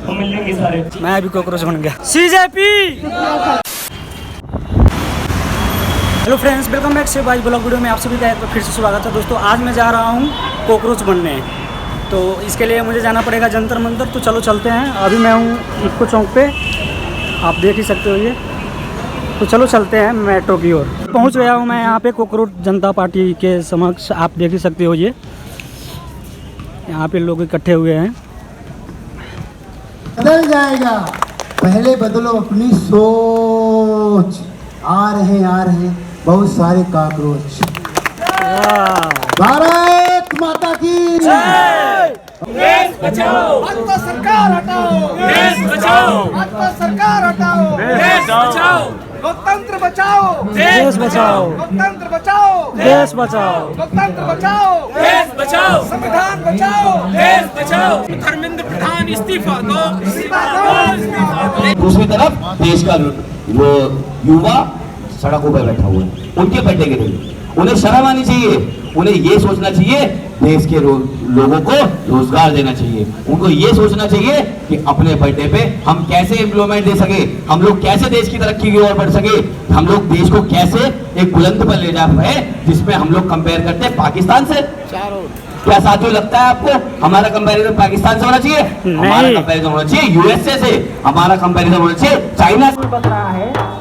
मैं भी कॉकरोच बन गया। CJP. Hello friends, welcome back से बाइक ब्लॉग वीडियो में आप सभी का एक बार फिर से स्वागत है। दोस्तों आज मैं जा रहा हूँ कॉकरोच बनने, तो इसके लिए मुझे जाना पड़ेगा जंतर मंतर। तो चलो चलते हैं। अभी मैं हूँ इक्को चौक पे, आप देख ही सकते हो ये। तो चलो चलते हैं मेट्रो की ओर। पहुँच गया हूँ मैं यहाँ पे कॉकरोच जनता पार्टी के समक्ष, आप देख ही सकते हो ये। यहाँ पे लोग इकट्ठे हुए हैं। बदल जाएगा, पहले बदलो अपनी सोच। आ रहे बहुत सारे कॉकरोच। भारत माता की जय। देश बचाओ, तो सरकार हटाओ, देश बचाओ, तो सरकार हटाओ, देश बचाओ, लोकतंत्र बचाओ, देश बचाओ, लोकतंत्र बचाओ, देश बचाओं। लोकतंत्र बचाओ, देश बचाओ, संविधान बचाओ, देश बचाओ। धर्मेंद्र प्रधान इस्तीफा दो, दूसरी तरफ देश का वो युवा सड़कों पर बैठा हुआ है, उनके बर्थडे के दिन उन्हें शर्म आनी चाहिए। उन्हें ये सोचना चाहिए देश के लोगों को रोजगार देना चाहिए। उनको ये सोचना चाहिए कि अपने बर्थडे पे हम कैसे एम्प्लॉयमेंट दे सके, हम लोग कैसे देश की तरक्की की ओर बढ़ सके, हम लोग देश को कैसे एक बुलंद पर ले जा पाए, जिसमें हम लोग कंपेयर करते हैं पाकिस्तान से। क्या साथियों लगता है आपको हमारा कंपैरिजन पाकिस्तान से होना चाहिए? हमारा कंपैरिजन होना चाहिए यूएसए से, हमारा कंपैरिजन होना चाहिए चाइना से। बच रहा है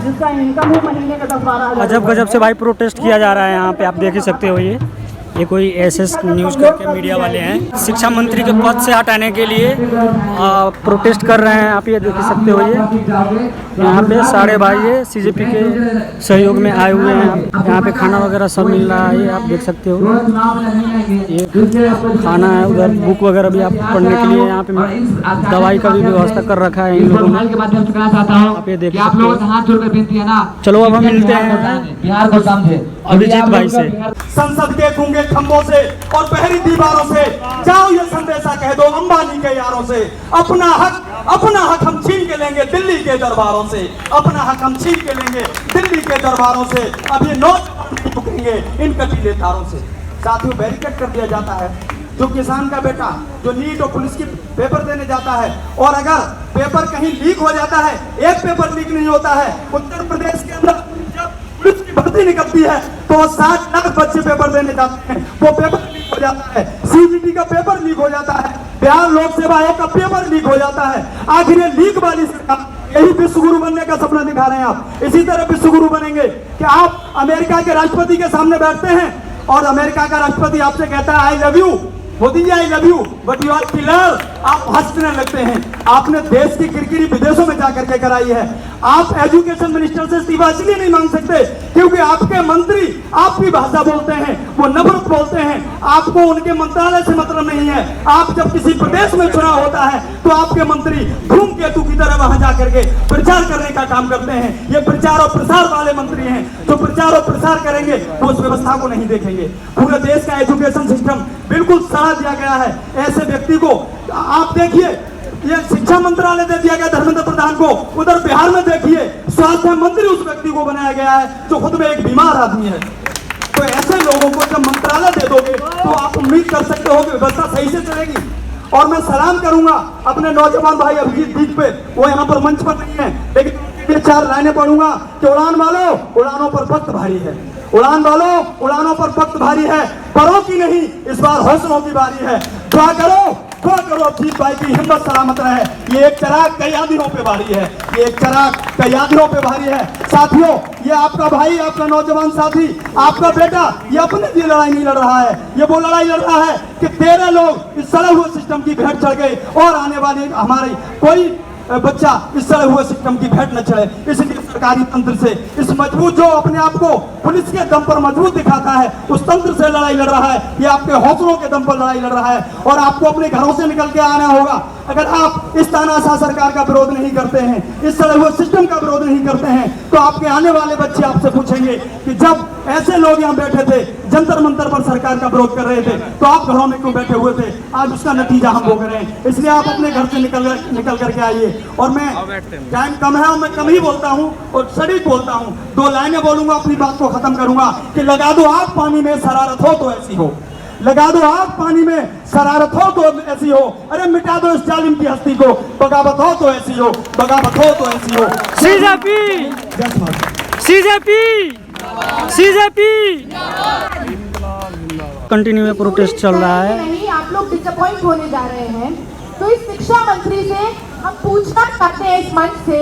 जिसका इनकम है महीने का 10-12 अजब गजब से भाई प्रोटेस्ट किया जा रहा है यहाँ पे, आप देख ही सकते हो ये कोई एसएस न्यूज़ करके मीडिया वाले हैं। शिक्षा मंत्री के पद से हटाने के लिए प्रोटेस्ट कर रहे हैं, आप ये देख ही सकते हो। ये यहाँ पे सारे भाई ये सीजेपी के सहयोग में आए हुए हैं। यहाँ पे खाना वगैरह सब मिल रहा है, ये आप देख सकते हो। ये खाना है, उधर बुक वगैरह भी आप पढ़ने के लिए यहाँ पे दवाई का भी व्यवस्था कर रखा है इन लोगों ने। आप ये देख सकते हो। चलो अब हम मिलते हैं बिहार को समझे अभिजीत भाई से। संसद के गूंगे खंभों से और बहरी दीवारों से जाओ ये संदेशा कह दो अंबानी के यारों से, अपना हक हम छीन के लेंगे दिल्ली के दरबारों से, अपना हक हम छीन के लेंगे दिल्ली के दरबारों से। अब ये नौजवान नहीं रुकेंगे इन कटीले तारों से। साथियों, बैरिकेड कर दिया जाता है जो किसान का बेटा जो नीट और पुलिस की पेपर देने जाता है, और अगर पेपर कहीं लीक हो जाता है, एक पेपर लीक नहीं होता है। उत्तर प्रदेश के अंदर जब पुलिस की भर्ती निकलती है तो 60 लाख बच्चे पेपर देने जाते हैं, वो पेपर लीक हो जाता है। सीजीटी का पेपर लीक हो जाता है, बिहार लोक सेवा आयोग का पेपर लीक हो जाता है। आखिर ये लीक वाली सरकार, यही विश्व गुरु बनने का सपना दिखा रहे हैं आप। इसी तरह विश्व गुरु बनेंगे कि आप अमेरिका के राष्ट्रपति के सामने बैठते हैं और अमेरिका का राष्ट्रपति आपसे कहता है I love you, Modi ji I love you, but you are killer. आप हंसने लगते हैं। आपने देश की किरकिरी विदेशों में जाकर के कराई है। आप एजुकेशन मिनिस्टर से इस्तीफा इसलिए नहीं मांग सकते क्योंकि आपके मंत्री आपकी भाषा बोलते हैं, वो नफरत बोलते हैं। आपको उनके मंत्रालय से मतलब नहीं है। आप जब किसी प्रदेश में चुनाव होता है तो आपके मंत्री धूमकेतु की तरह वहां जाकर के प्रचार करने का काम करते हैं। ये प्रचार और प्रसार वाले मंत्री हैं जो प्रचार और प्रसार करेंगे, वो उस व्यवस्था को नहीं देखेंगे। पूरे देश का एजुकेशन सिस्टम बिल्कुल सड़ा दिया गया है ऐसे व्यक्ति को। आप देखिए, ये शिक्षा मंत्रालय दे दिया गया धर्मेंद्र प्रधान को। उधर बिहार में देखिए, स्वास्थ्य मंत्री उस व्यक्ति को बनाया गया है जो खुद में एक बीमार आदमी है। तो ऐसे लोगों को जब मंत्रालय दे दोगे तो आप उम्मीद कर सकते हो कि व्यवस्था सही से चलेगी। और मैं सलाम करूंगा अपने नौजवान भाई अभिजीत दीप पे, वो यहाँ पर मंच पर नहीं है, लेकिन ये 4 लाइनें पढ़ूंगा कि उड़ान वालों उड़ानों पर वक्त भारी है, उड़ान वालों उड़ानों पर वक्त भारी है, परों की नहीं इस बार हौसलों की बारी है। दुआ करो अभिजीत भाई की हिम्मत सलामत रहे। ये एक चिराग कई आंधियों पे भारी है, ये एक चिराग कई आंधियों पे भारी है। साथियों, ये आपका भाई, आपका नौजवान साथी, आपका बेटा, ये अपने लिए लड़ाई नहीं लड़ रहा है, ये वो लड़ाई लड़ रहा है कि 13 लोग इस सड़े हुए सिस्टम की भेंट चढ़ गए और आने वाले हमारी कोई बच्चा इस सड़े हुए सिस्टम की भेंट न चढ़े। इसलिए सरकारी तंत्र से इस मजबूत, जो अपने आप को पुलिस के दम पर मजबूत दिखाता है, उस तंत्र से लड़ाई लड़ रहा है। ये आपके हौसलों के दम पर लड़ाई लड़ रहा है और आपको अपने घरों से निकल के आना होगा। अगर आप इस तानाशाह सरकार का विरोध नहीं करते हैं, इस सड़े हुए सिस्टम का विरोध नहीं करते हैं, तो आपके आने वाले बच्चे आपसे पूछेंगे कि जब ऐसे लोग यहाँ बैठे थे, जंतर मंतर पर सरकार का विरोध कर रहे थे, तो आप घरों में क्यों बैठे हुए थे? आज उसका नतीजा हम भोग रहे हैं। इसलिए आप अपने घर से निकल करके आइए। और मैं, टाइम कम है और मैं कम ही बोलता हूँ और सटीक बोलता हूँ। 2 लाइनें बोलूंगा, अपनी बात को खत्म करूंगा कि लगा दो आग पानी में शरारत हो तो ऐसी हो, लगा दो आग पानी में, शरारत हो तो ऐसी हो, अरे मिटा दो इस जालिम की हस्ती को, बगावत हो तो ऐसी हो, बगावत हो तो ऐसी हो। सीजेपी कंटिन्यू में प्रोटेस्ट चल रहा है। नहीं, आप लोग डिसअपॉइंट होने जा रहे हैं। तो इस शिक्षा मंत्री से हम पूछना चाहते हैं इस मंच से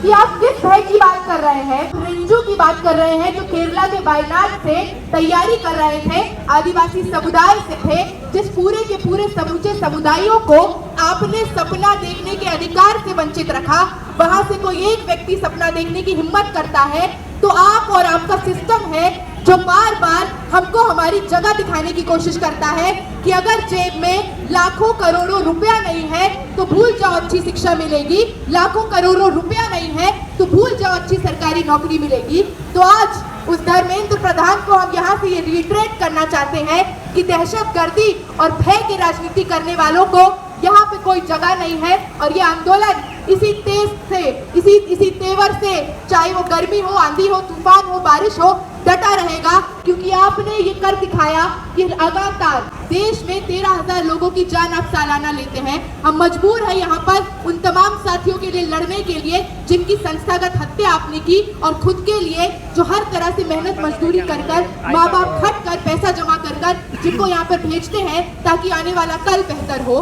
कि आप किस भय की बात कर रहे हैं। रिंजू की बात कर रहे हैं जो केरला के वायनाड से तैयारी कर रहे थे, आदिवासी समुदाय से थे, जिस पूरे के पूरे समूचे समुदायों को आपने सपना देखने के अधिकार से वंचित रखा। वहां से कोई एक व्यक्ति सपना देखने की हिम्मत करता है तो आप और आपका सिस्टम है जो बार बार हमको हमारी जगह दिखाने की कोशिश करता है कि अगर जेब में लाखों करोड़ों रुपया नहीं है तो भूल जाओ अच्छी शिक्षा मिलेगी, लाखों करोड़ों रुपया नहीं है तो भूल जाओ अच्छी सरकारी नौकरी मिलेगी। तो आज उस धर्मेंद्र प्रधान को हम यहाँ से ये रिट्रेट करना चाहते हैं कि दहशतगर्दी और भय की राजनीति करने वालों को यहाँ पे कोई जगह नहीं है। और ये आंदोलन इसी तेज से, इसी तेवर से, चाहे वो गर्मी हो, आंधी हो, तूफान हो, बारिश हो, डटा रहेगा, क्योंकि आपने ये कर दिखाया कि लगातार देश में 13,000 लोगों की जान आप सालाना लेते हैं। हम मजबूर हैं यहाँ पर उन तमाम साथियों के लिए लड़ने के लिए जिनकी संस्थागत हत्या आपने की, और खुद के लिए जो हर तरह से मेहनत मजदूरी कर कर, माँ बाप खट कर, पैसा जमा कर कर जिनको यहाँ पर भेजते हैं ताकि आने वाला कल बेहतर हो।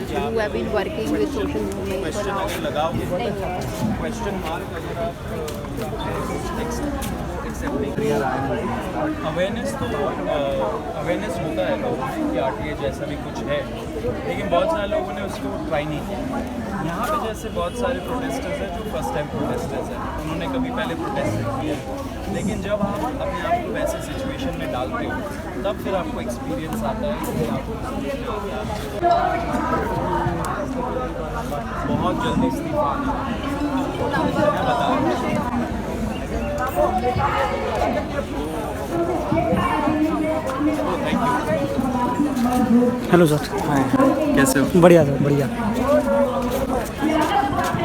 Who have been working with social movement for now. Awareness तो अवेयरनेस होता है लोगों में कि आरटीए जैसा भी कुछ है, लेकिन बहुत सारे लोगों ने उसको ट्राई नहीं किया। यहाँ पे जैसे बहुत सारे प्रोटेस्टर्स हैं जो फर्स्ट टाइम प्रोटेस्टर्स हैं, उन्होंने कभी पहले प्रोटेस्ट नहीं किया, लेकिन जब आप अपने आप को वैसे सिचुएशन में डालते हो तब फिर आपको एक्सपीरियंस आता है कि आपको बहुत जल्दी इस्तीफा मैं बता हेलो सर, कैसे हो? बढ़िया सर, बढ़िया।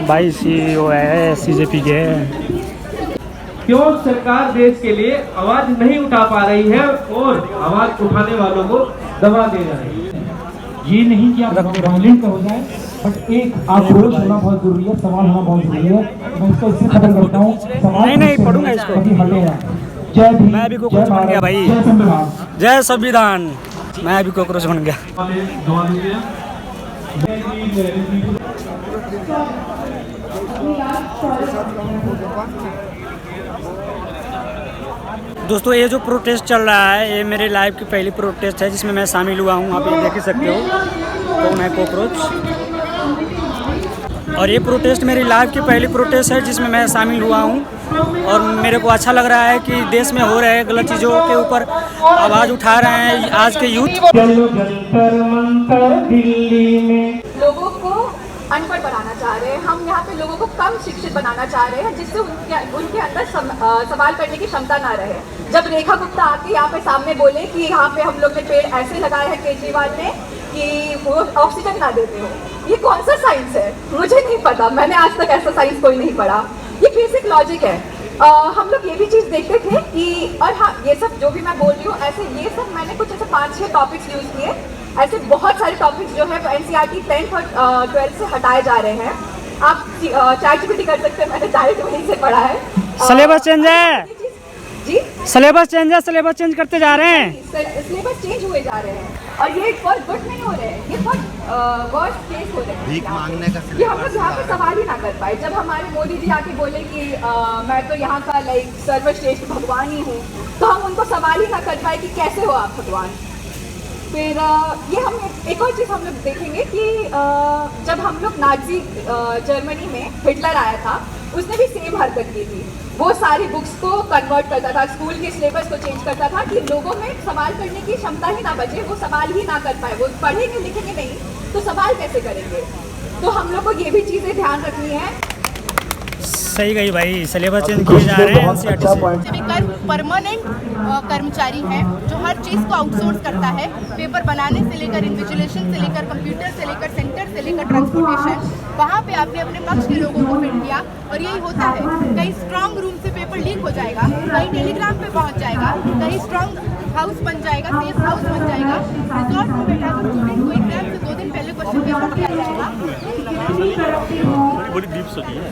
भाई CEO है, CJP के है। क्यों सरकार देश के लिए आवाज नहीं उठा पा रही है और आवाज उठाने वालों को दबा दे रही है? ये नहीं कि आप वायलेंट हो जाए, बट एक आक्रोश होना बहुत जरूरी है, सवाल होना बहुत जरूरी है। मैं इसको इससे खत्म करता हूँ। नहीं पढ़ूंगा इसको। जय भीम, मैं भी कॉकरोच बन गया भाई। जय संविधान। जय संविधान। मैं भी कॉकरोच बन गया। दोस्तों, ये जो प्रोटेस्ट चल रहा है ये मेरे लाइफ की पहली प्रोटेस्ट है जिसमें मैं शामिल हुआ हूँ। आप ये देख ही सकते हो, तो मैं कॉकरोच। और ये प्रोटेस्ट मेरी लाइफ की पहली प्रोटेस्ट है जिसमें मैं शामिल हुआ हूँ, और मेरे को अच्छा लग रहा है कि देश में हो रहे गलत चीज़ों के ऊपर आवाज़ उठा रहे हैं आज के यूथ। लोगों को अनपढ़ बनाना चाह रहे हैं, हम यहाँ पे लोगों को कम शिक्षित बनाना चाह रहे हैं जिससे उनके अंदर सवाल करने की क्षमता ना रहे। जब रेखा गुप्ता आके यहाँ पे सामने बोले कि यहाँ पे हम लोग ने पेड़ ऐसे लगाए हैं केजरीवाल ने कि वो ऑक्सीजन ना देते हो, ये कौन सा साइंस है? मुझे नहीं पता, मैंने आज तक ऐसा साइंस कोई नहीं पढ़ा। ये बेसिक लॉजिक है। हम लोग ये भी चीज़ देखते थे कि, और हाँ, ये सब जो भी मैं बोल रही हूँ ऐसे ये सब मैंने कुछ ऐसे 5-6 टॉपिक्स यूज़ किए। ऐसे बहुत सारे टॉपिक्स जो है NCERT 10th और 12th से हटाए जा रहे हैं। आप ChatGPT कर सकते हैं, मैंने डायरेक्ट वहीं से पढ़ा है। सिलेबस चेंज है जी, सिलेबस चेंज है, सिलेबस चेंज करते जा रहे हैं, सिलेबस चेंज हुए जा रहे हैं, और ये फॉर गुड नहीं हो रहे हैं, ये फॉर वर्स्ट केस हो रहे हैं। भीख मांगने का ये हम लोग यहाँ पे सवाल ही ना कर पाए। जब हमारे मोदी जी आके बोले कि मैं तो यहाँ का सर्वश्रेष्ठ भगवान ही हूँ, तो हम उनको सवाल ही ना कर पाए कि कैसे हो आप भगवान। फिर ये हम एक और चीज़ हम लोग देखेंगे कि जब हम लोग नाजी जर्मनी में हिटलर आया था, उसने भी सेम हरकत की थी। वो सारी बुक्स को कन्वर्ट करता था, स्कूल के सिलेबस को चेंज करता था कि लोगों में सवाल करने की क्षमता ही ना बचे, वो सवाल ही ना कर पाए। वो पढ़ेंगे लिखेंगे नहीं तो सवाल कैसे करेंगे? तो हम लोग को ये भी चीज़ें ध्यान रखनी है। सही गई भाई, सिलेबस चेंज किए जा रहे हैं NCERT से। परमानेंट कर्मचारी है जो हर चीज़ को आउटसोर्स करता है, पेपर बनाने से लेकर इन्विजिलेशन से लेकर कंप्यूटर से लेकर सेंटर से लेकर ट्रांसपोर्टेशन। वहाँ पे आपने अपने पक्ष के लोगों को फिट किया और यही होता है। कहीं स्ट्रांग रूम से पेपर लीक हो जाएगा, कहीं टेलीग्राम पे पहुँच जाएगा, कहीं स्ट्रांग हाउस बन जाएगा, सेफ हाउस बन जाएगा, रिजॉर्ट में बैठा कर स्टूडेंट को एग्जाम से 2 दिन पहले क्वेश्चन पेपर दिया जाएगा। बड़ी डीप सोची है,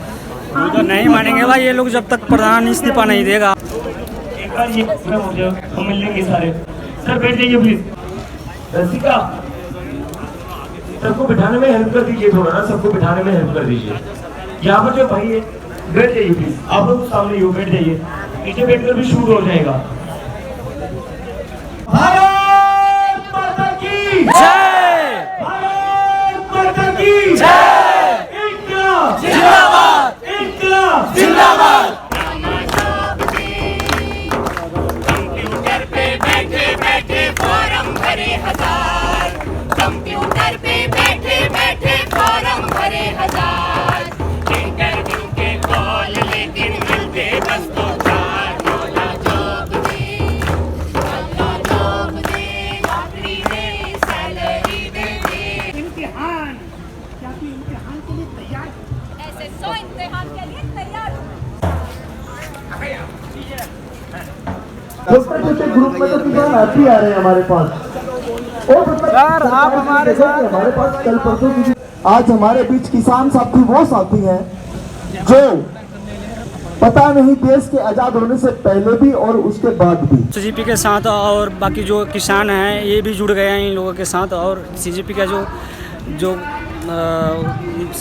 वो तो नहीं मानेंगे भाई ये लोग जब तक प्रधान इस्तीफा नहीं देगा। एक बार ये हम मिल लेंगे सारे। सर बैठ जाइए प्लीज। रसिका सबको बिठाने में हेल्प कर दीजिए, थोड़ा ना सबको बिठाने में हेल्प कर दीजिए। यहाँ पर जो भाई है बैठ जाइए प्लीज, आप लोग सामने ही हो, बैठ जाइए, नीचे बैठकर भी शूट हो जाएगा। भारत माता की जय, भारत माता की जय, इनकलाब जिंदाबाद, इनकलाब जिंदाबाद। कंप्यूटर पे बैठे बैठे फॉर्म भरे हजार, कंप्यूटर पे बैठे बैठे फॉर्म भरे हजार, इंटरव्यू के कॉल लेकिन मिलते बस 2-4, मौला जॉब दे, नौकरी दे, सैलरी दे। इम्तिहान, क्या तू इम्तिहान के लिए तैयार? ऐसे 100 इम्तिहान के लिए तैयार हूँ। छोटे ग्रुप में तो किसान आती आ रहे हैं हमारे पास। सर आप हमारे साथ, हमारे पास कल परसों की आज हमारे बीच किसान साथी वो साथी हैं जो पता नहीं देश के आजाद होने से पहले भी और उसके बाद भी सीजेपी के साथ और बाकी जो किसान हैं ये भी जुड़ गए हैं इन लोगों के साथ। और सीजेपी का जो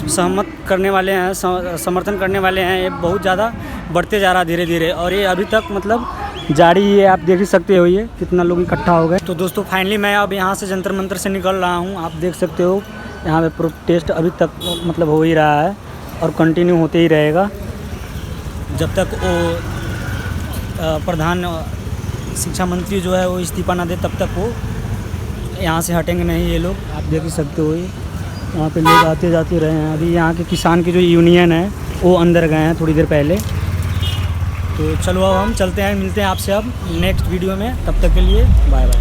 सहमत करने वाले हैं, समर्थन करने वाले हैं, ये बहुत ज़्यादा बढ़ते जा रहा है धीरे धीरे। और ये अभी तक मतलब जारी है, आप देख ही सकते हो ये कितना लोग इकट्ठा हो गए। तो दोस्तों फाइनली मैं अब यहाँ से जंतर मंतर से निकल रहा हूँ। आप देख सकते हो यहाँ पे प्रोटेस्ट अभी तक मतलब हो ही रहा है और कंटिन्यू होते ही रहेगा जब तक वो प्रधान शिक्षा मंत्री जो है वो इस्तीफा ना दे, तब तक वो यहाँ से हटेंगे नहीं ये लोग। आप देख ही सकते हो ये यहाँ पे लोग आते जाते रहे हैं। अभी यहाँ के किसान की जो यूनियन है वो अंदर गए हैं थोड़ी देर पहले। तो चलो अब हम चलते हैं, मिलते हैं आपसे अब नेक्स्ट वीडियो में। तब तक के लिए बाय बाय।